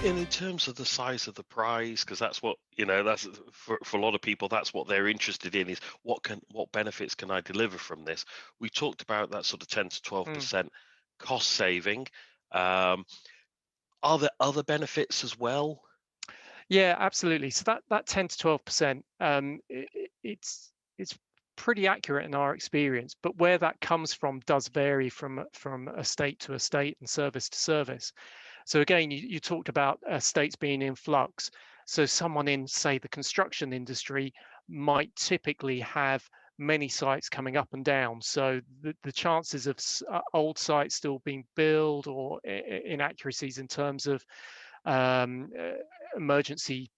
And in terms of the size of the prize, because that's what, that's for a lot of people, that's what they're interested in is what benefits can I deliver from this? We talked about that sort of 10 to Mm. 12% cost saving. Um, are there other benefits as well? Yeah, absolutely. So that 10 to 12%, it's pretty accurate in our experience, but where that comes from does vary from estate to estate and service to service. So again, you talked about estates being in flux. So someone in, say, the construction industry might typically have many sites coming up and down. So the chances of old sites still being built or inaccuracies in terms of um, uh, emergency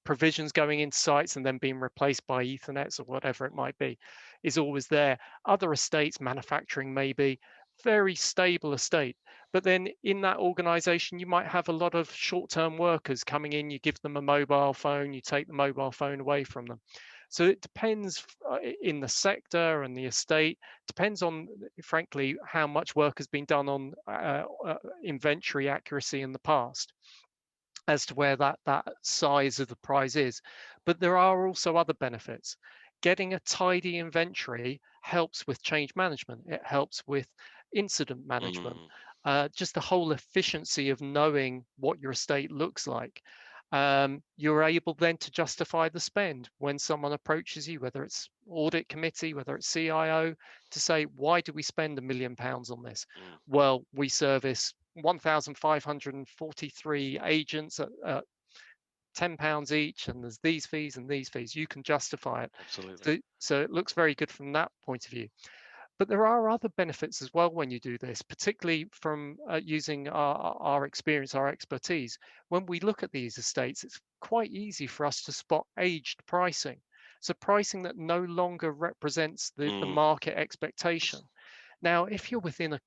provisions going into sites and then being replaced by Ethernets or whatever it might be is always there. Other estates, manufacturing maybe, very stable estate. But then in that organization, you might have a lot of short-term workers coming in, you give them a mobile phone, you take the mobile phone away from them. So it depends in the sector and the estate, depends on, frankly, how much work has been done on inventory accuracy in the past as to where that size of the prize is. But there are also other benefits. Getting a tidy inventory helps with change management. It helps with incident management. Mm, Just the whole efficiency of knowing what your estate looks like. You're able then to justify the spend when someone approaches you, whether it's audit committee, whether it's CIO, to say, why do we spend £1 million on this? mm, Well, we service 1,543 agents at £10 each, and there's these fees and these fees. You can justify it. absolutely. So it looks very good from that point of view. But there are other benefits as well when you do this, particularly from using our experience, our expertise. When we look at these estates, it's quite easy for us to spot aged pricing. So pricing that no longer represents the Mm, market expectation. Now, if you're within a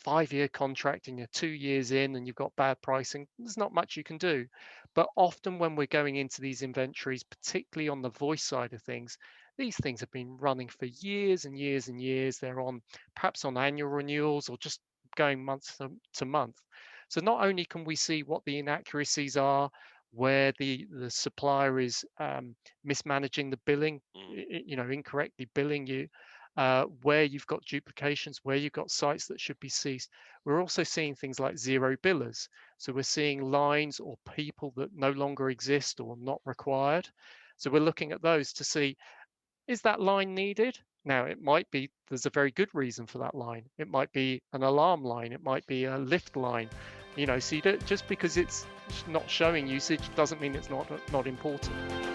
5-year contract and you're 2 years in and you've got bad pricing, there's not much you can do. But often when we're going into these inventories, particularly on the voice side of things, these things have been running for years and years and years. They're on perhaps on annual renewals or just going month to month. So not only can we see what the inaccuracies are, where the supplier is mismanaging the billing, mm. incorrectly billing you, where you've got duplications, where you've got sites that should be ceased. We're also seeing things like zero billers. So we're seeing lines or people that no longer exist or not required. So we're looking at those to see, is that line needed? Now, it might be there's a very good reason for that line. It might be an alarm line. It might be a lift line. So you don't, just because it's not showing usage doesn't mean it's not important.